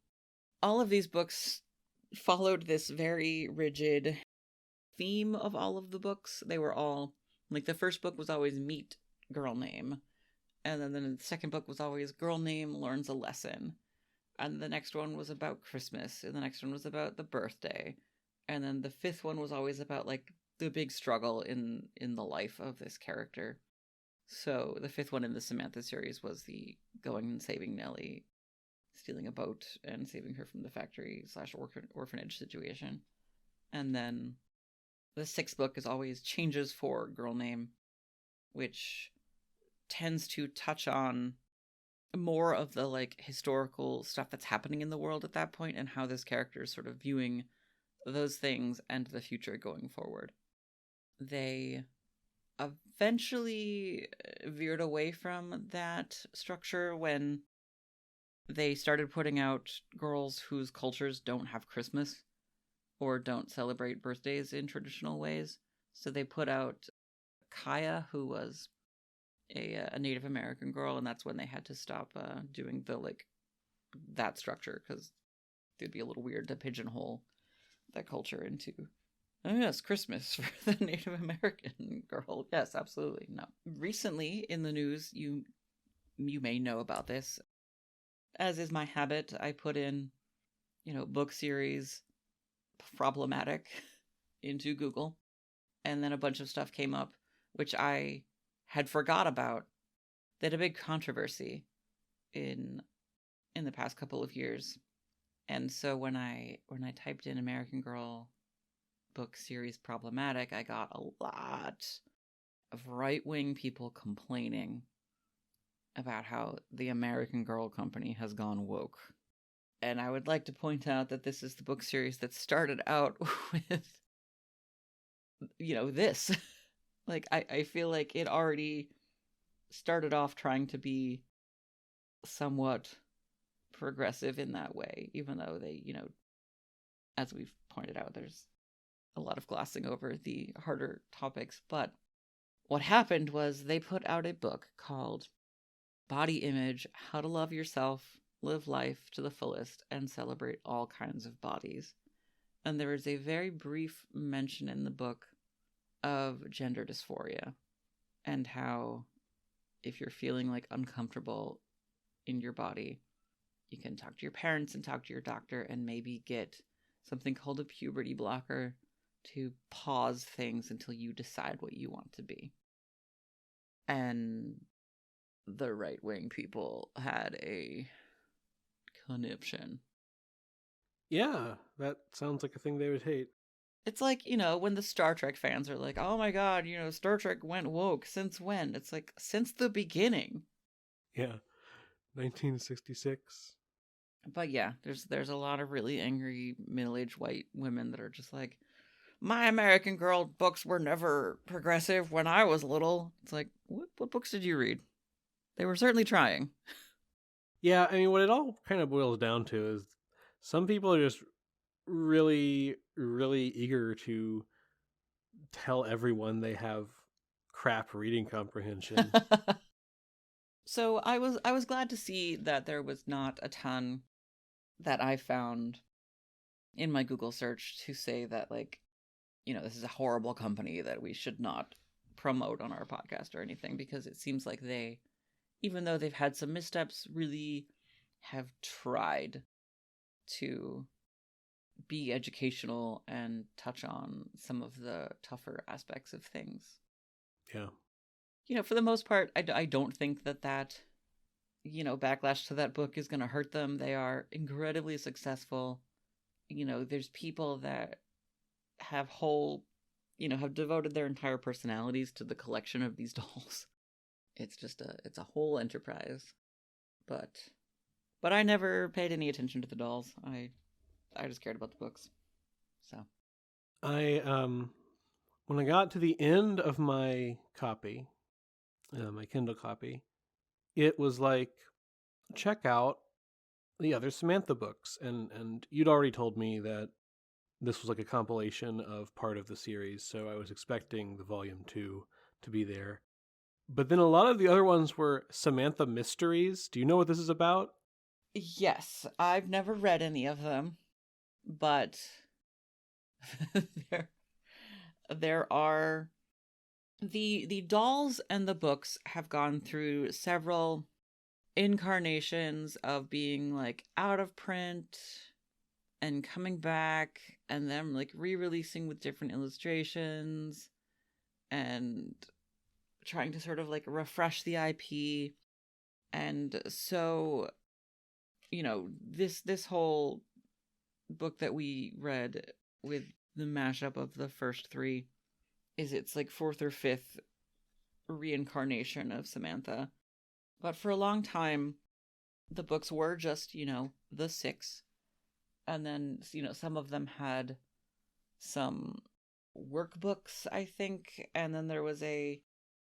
All of these books followed this very rigid theme of all of the books. They were all like, the first book was always meet girl name, and then the second book was always girl name learns a lesson, and the next one was about Christmas, and the next one was about the birthday, and then the 5th one was always about like the big struggle in the life of this character. So the fifth one in the Samantha series was the going and saving Nellie, stealing a boat and saving her from the factory / orphanage situation. And then the sixth book is always Changes for Girl Name, which tends to touch on more of the like historical stuff that's happening in the world at that point and how this character is sort of viewing those things and the future going forward. They eventually veered away from that structure when they started putting out girls whose cultures don't have Christmas or don't celebrate birthdays in traditional ways. So they put out Kaya, who was a Native American girl, and that's when they had to stop doing the like that structure, because it'd be a little weird to pigeonhole that culture into, oh yes, Christmas for the Native American girl. Yes, absolutely. No. Recently in the news, you may know about this. As is my habit, I put in, book series problematic into Google, and then a bunch of stuff came up which I had forgot about, that a big controversy in the past couple of years. And so when I typed in American Girl book series problematic, I got a lot of right-wing people complaining about how the American Girl company has gone woke. And I would like to point out that this is the book series that started out with, this. Like, I feel like it already started off trying to be somewhat progressive in that way, even though they, as we've pointed out, there's a lot of glossing over the harder topics. But what happened was they put out a book called Body Image: How to Love Yourself, Live Life to the Fullest, and Celebrate All Kinds of Bodies. And there is a very brief mention in the book of gender dysphoria and how if you're feeling like uncomfortable in your body, you can talk to your parents and talk to your doctor and maybe get something called a puberty blocker to pause things until you decide what you want to be. And the right-wing people had a conniption. Yeah, that sounds like a thing they would hate. It's like, when the Star Trek fans are like, oh my god, Star Trek went woke. Since when? It's like, since the beginning. Yeah, 1966. But yeah, there's a lot of really angry middle-aged white women that are just like, my American Girl books were never progressive when I was little. It's like, what books did you read? They were certainly trying. Yeah, I mean, what it all kind of boils down to is some people are just really, really eager to tell everyone they have crap reading comprehension. So I was glad to see that there was not a ton that I found in my Google search to say that, like, this is a horrible company that we should not promote on our podcast or anything, because it seems like they, even though they've had some missteps, really have tried to be educational and touch on some of the tougher aspects of things. Yeah. For the most part, I don't think that backlash to that book is going to hurt them. They are incredibly successful. There's people that have have devoted their entire personalities to the collection of these dolls. It's just it's a whole enterprise. But I never paid any attention to the dolls. I just cared about the books. So when I got to the end of my copy, my Kindle copy, it was like, check out the other Samantha books, and you'd already told me that this was like a compilation of part of the series, so I was expecting the volume 2 to be there. But then a lot of the other ones were Samantha Mysteries. Do you know what this is about? Yes, I've never read any of them, but there are the dolls, and the books have gone through several incarnations of being like out of print, and coming back and them like re-releasing with different illustrations and trying to sort of like refresh the IP. And so, this whole book that we read with the mashup of the first three is its like fourth or fifth reincarnation of Samantha. But for a long time, the books were just, the six. And then, some of them had some workbooks, I think. And then there was a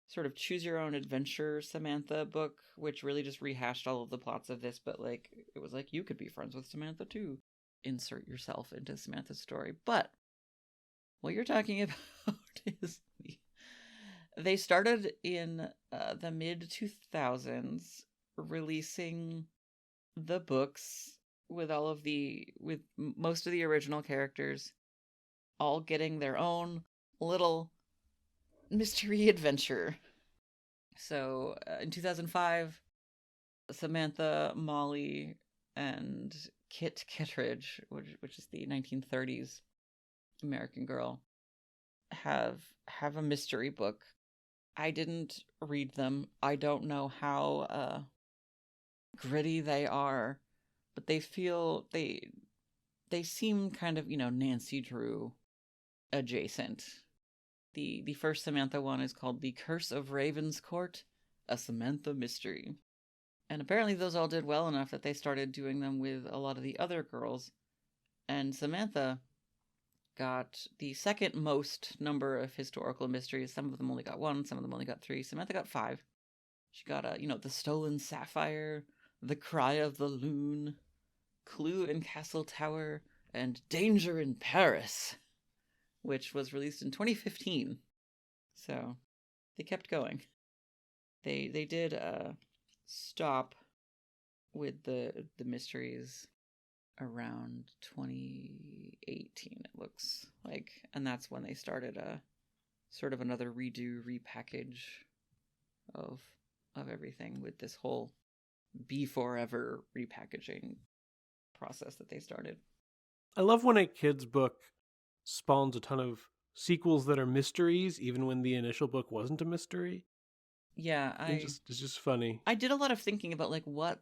sort of choose your own adventure Samantha book, which really just rehashed all of the plots of this, but like it was like you could be friends with Samantha too. Insert yourself into Samantha's story. But what you're talking about is they started in the mid 2000s releasing the books with most of the original characters all getting their own little mystery adventure. So in 2005, Samantha, Molly, and Kit Kittredge, which is the 1930s American Girl, have a mystery book. I didn't read them. I don't know how gritty they are, but they seem kind of, Nancy Drew adjacent. The first Samantha one is called The Curse of Ravenscourt, a Samantha mystery. And apparently those all did well enough that they started doing them with a lot of the other girls. And Samantha got the second most number of historical mysteries. Some of them only got one, some of them only got three. Samantha got five. She got The Stolen Sapphire, The Cry of the Loon, Clue in Castle Tower, and Danger in Paris, which was released in 2015. So they kept going. They did stop with the mysteries around 2018, it looks like, and that's when they started a sort of another repackage of everything with this whole Be Forever repackaging process that they started. I love when a kid's book spawns a ton of sequels that are mysteries, even when the initial book wasn't a mystery. Yeah, it's just funny. I did a lot of thinking about like what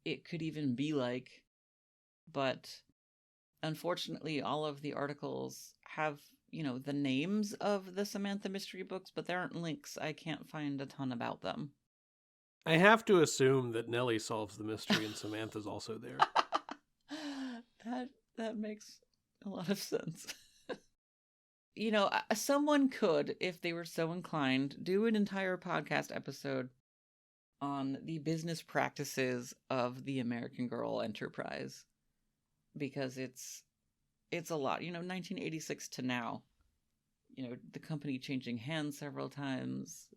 it could even be like, but unfortunately all of the articles have, the names of the Samantha mystery books, but there aren't links. I can't find a ton about them. I have to assume that Nellie solves the mystery and Samantha's also there. That makes a lot of sense. Someone could, if they were so inclined, do an entire podcast episode on the business practices of the American Girl enterprise, because it's a lot. 1986 to now, the company changing hands several times,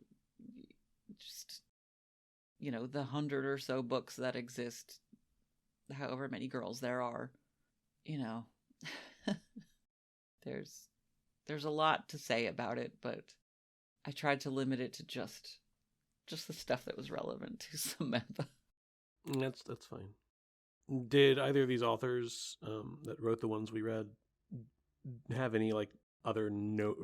just, the 100 or so books that exist, however many girls there are, there's a lot to say about it, but I tried to limit it to just the stuff that was relevant to Samantha. That's fine. Did either of these authors that wrote the ones we read have any like other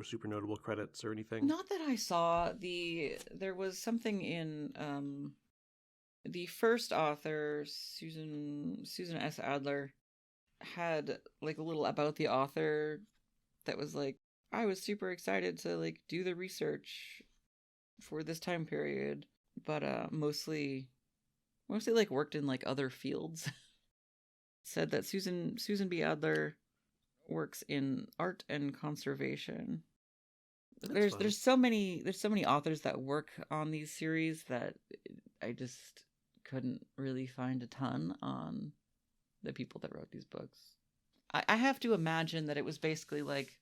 super notable credits or anything? Not that I saw. There was something in the first author, Susan S. Adler, had like a little about the author that was like, I was super excited to like do the research for this time period, but mostly like worked in like other fields. Said that Susan B. Adler works in art and conservation. There's so many authors that work on these series that I just couldn't really find a ton on the people that wrote these books. I have to imagine that it was basically like,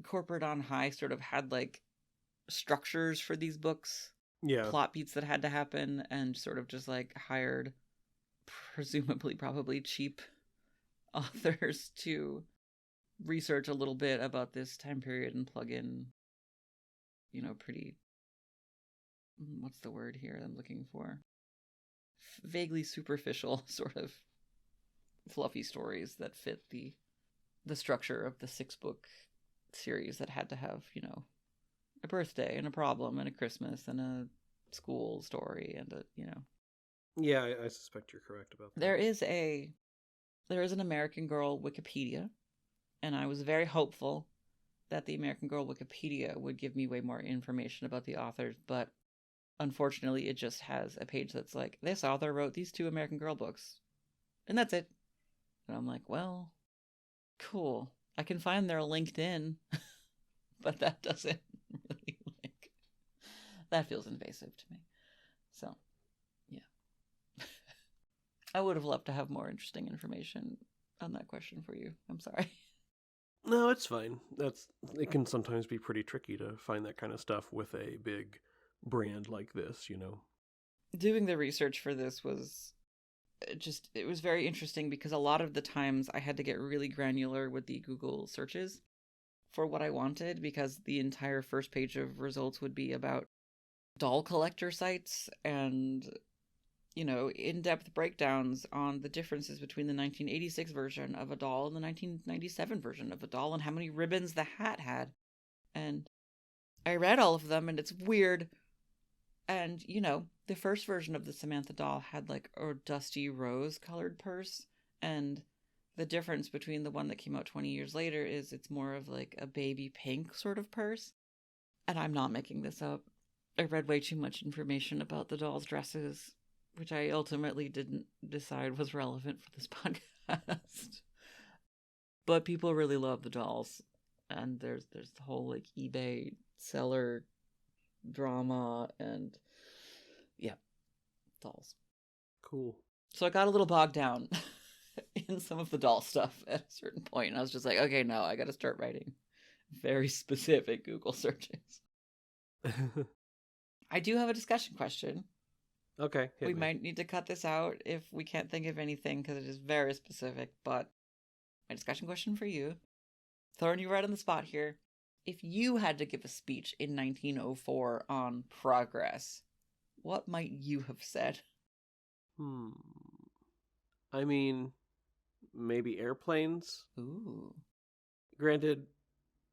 corporate on high sort of had like structures for these books, plot beats that had to happen, and sort of just like hired presumably probably cheap authors to research a little bit about this time period and plug in, pretty, what's the word here I'm looking for? Vaguely superficial sort of fluffy stories that fit the structure of the 6-book series that had to have, a birthday and a problem and a Christmas and a school story and Yeah, I suspect you're correct about that. There is an American Girl Wikipedia, and I was very hopeful that the American Girl Wikipedia would give me way more information about the authors, but unfortunately it just has a page that's like, this author wrote these 2 American Girl books, and that's it. And I'm like, well, cool. I can find their LinkedIn, but that doesn't really, that feels invasive to me. So, yeah. I would have loved to have more interesting information on that question for you. I'm sorry. No, it's fine. It can sometimes be pretty tricky to find that kind of stuff with a big brand like this, Doing the research for this was it was very interesting because a lot of the times I had to get really granular with the Google searches for what I wanted, because the entire first page of results would be about doll collector sites and, in-depth breakdowns on the differences between the 1986 version of a doll and the 1997 version of a doll and how many ribbons the hat had. And I read all of them, and it's weird. And, the first version of the Samantha doll had like a dusty rose colored purse. And the difference between the one that came out 20 years later is it's more of like a baby pink sort of purse. And I'm not making this up. I read way too much information about the doll's dresses, which I ultimately didn't decide was relevant for this podcast. But people really love the dolls. And there's the whole like eBay seller drama and yeah, dolls. Cool. So I got a little bogged down in some of the doll stuff at a certain point, and I was just like, okay, no, I got to start writing very specific Google searches. I do have a discussion question. Okay. We might need to cut this out if we can't think of anything because it is very specific, but my discussion question for you, throwing you right on the spot here. If you had to give a speech in 1904 on progress, what might you have said? I mean, maybe airplanes? Ooh. Granted,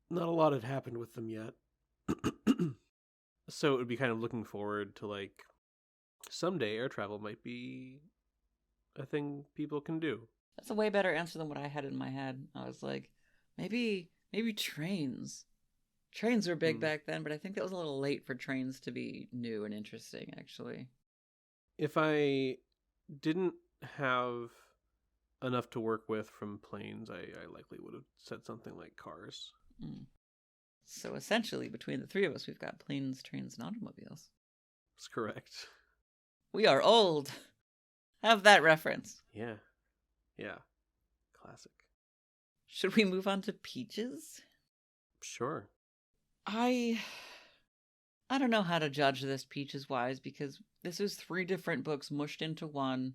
not a lot had happened with them yet. So it would be kind of looking forward to, like, someday air travel might be a thing people can do. That's a way better answer than what I had in my head. I was like, maybe trains. Trains were big back then, but I think that was a little late for trains to be new and interesting, actually. If I didn't have enough to work with from planes, I likely would have said something like cars. So essentially, between the 3 of us, we've got planes, trains, and automobiles. That's correct. We are old. Have that reference. Yeah. Classic. Should we move on to peaches? Sure. I don't know how to judge this peaches-wise, because this is 3 different books mushed into one.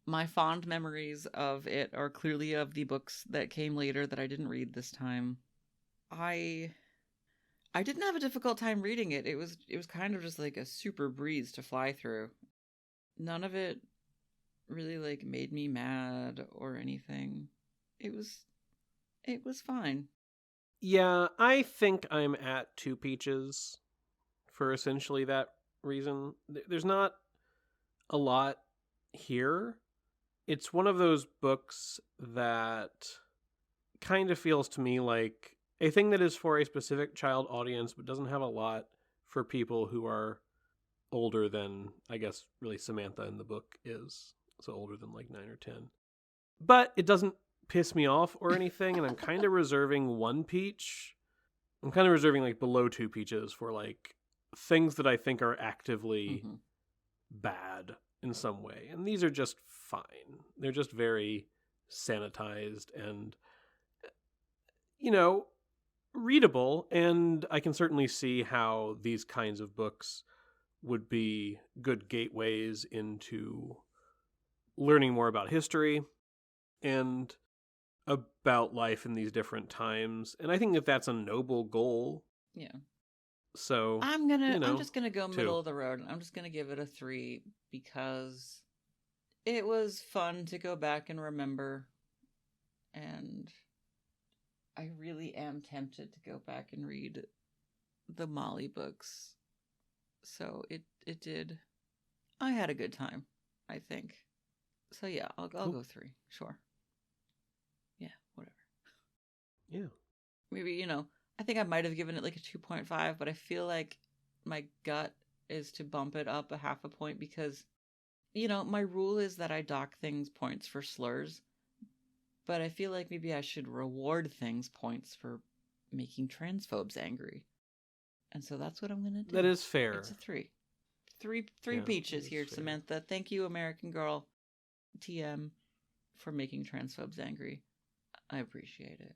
My fond memories of it are clearly of the books that came later that I didn't read this time. I didn't have a difficult time reading it. It was kind of just like a super breeze to fly through. None of it really like made me mad or anything. It was fine. Yeah, I think I'm at 2 peaches for essentially that reason. There's not a lot here. It's one of those books that kind of feels to me like a thing that is for a specific child audience, but doesn't have a lot for people who are older than, I guess, really Samantha in the book is. So older than like 9 or 10. But it doesn't piss me off or anything, and I'm kind of reserving 1 peach. I'm kind of reserving like below 2 peaches for like things that I think are actively bad in some way. And these are just fine. They're just very sanitized and, readable. And I can certainly see how these kinds of books would be good gateways into learning more about history and about life in these different times. And I think that that's a noble goal. Yeah. So I'm just gonna go 2. middle of the road. I'm just gonna give it a 3 because It was fun to go back and remember, and I really am tempted to go back and read the Molly books. So it did. I had a good time, I think. So yeah, I'll go 3. Sure. Yeah, whatever. Yeah. Maybe, I think I might have given it like a 2.5, but I feel like my gut is to bump it up a half a point because, my rule is that I dock things points for slurs, but I feel like maybe I should reward things points for making transphobes angry. And so that's what I'm going to do. That is fair. It's a 3. Three peaches here, fair. Samantha. Thank you, American Girl TM, for making transphobes angry. I appreciate it.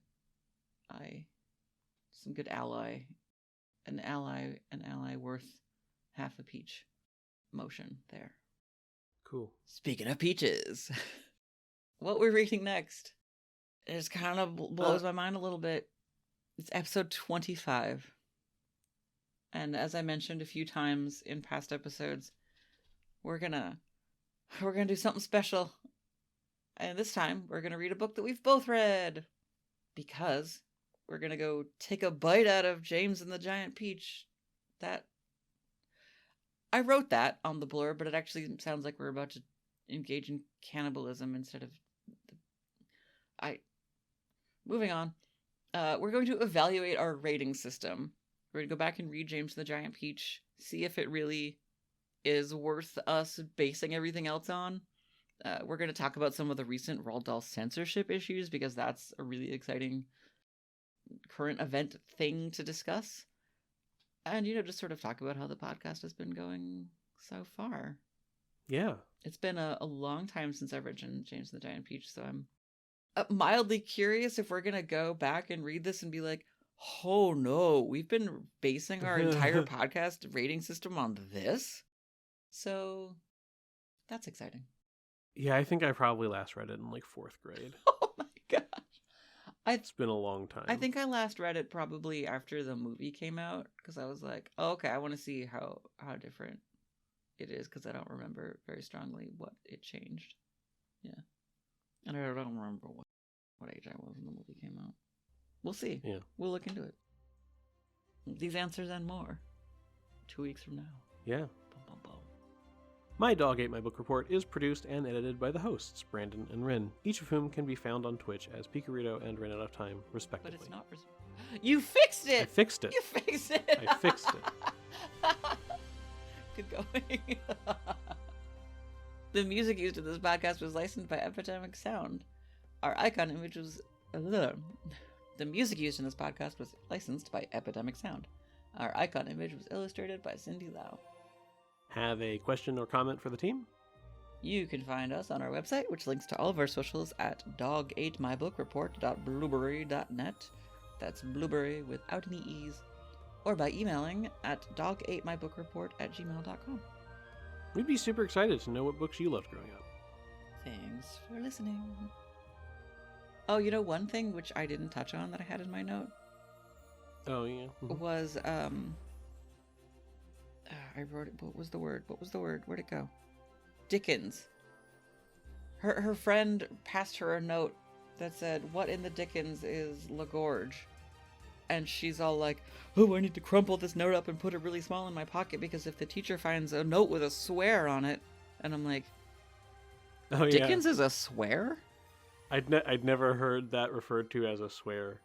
Some good ally. An ally worth half a peach motion there. Cool. Speaking of peaches, what we're reading next, it just kind of blows my mind a little bit. It's episode 25. And as I mentioned a few times in past episodes, we're gonna do something special. And this time we're gonna read a book that we've both read. Because we're gonna go take a bite out of James and the Giant Peach. That I wrote that on the blurb, but it actually sounds like we're about to engage in cannibalism instead of moving on. We're going to evaluate our rating system. We're going to go back and read James and the Giant Peach, see if it really is worth us basing everything else on. We're going to talk about some of the recent Roald Dahl censorship issues, because that's a really exciting current event thing to discuss. And, just sort of talk about how the podcast has been going so far. Yeah. It's been a long time since I've read James and the Giant Peach, so I'm mildly curious if we're going to go back and read this and be like, oh no, we've been basing our entire podcast rating system on this? So that's exciting. Yeah, I think I probably last read it in like 4th grade. Oh my gosh. It's been a long time. I think I last read it probably after the movie came out, because I was like, oh, okay, I want to see how different it is, because I don't remember very strongly what it changed. Yeah. And I don't remember what age I was when the movie came out. We'll see. Yeah. We'll look into it. These answers and more 2 weeks from now. Yeah. Bum, bum, bum. My Dog Ate My Book Report is produced and edited by the hosts, Brandon and Rin, each of whom can be found on Twitch as Picarito and Ran Out of Time, respectively. But it's not... You fixed it! I fixed it. You fixed it! I fixed it. Good going. The music used in this podcast was licensed by Epidemic Sound. Our icon image was... The music used in this podcast was licensed by Epidemic Sound. Our icon image was illustrated by Cindy Lau. Have a question or comment for the team? You can find us on our website, which links to all of our socials at dogatemybookreport.blueberry.net. That's blueberry without any E's. Or by emailing at dogatemybookreport@gmail.com. We'd be super excited to know what books you loved growing up. Thanks for listening. Oh, one thing which I didn't touch on that I had in my note. Oh, yeah. Was, I wrote it, what was the word? Where'd it go? Dickens. Her friend passed her a note that said, what in the Dickens is Lagorge? And she's all like, oh, I need to crumple this note up and put it really small in my pocket, because if the teacher finds a note with a swear on it. And I'm like, oh, Dickens is a swear? I'd never heard that referred to as a swear.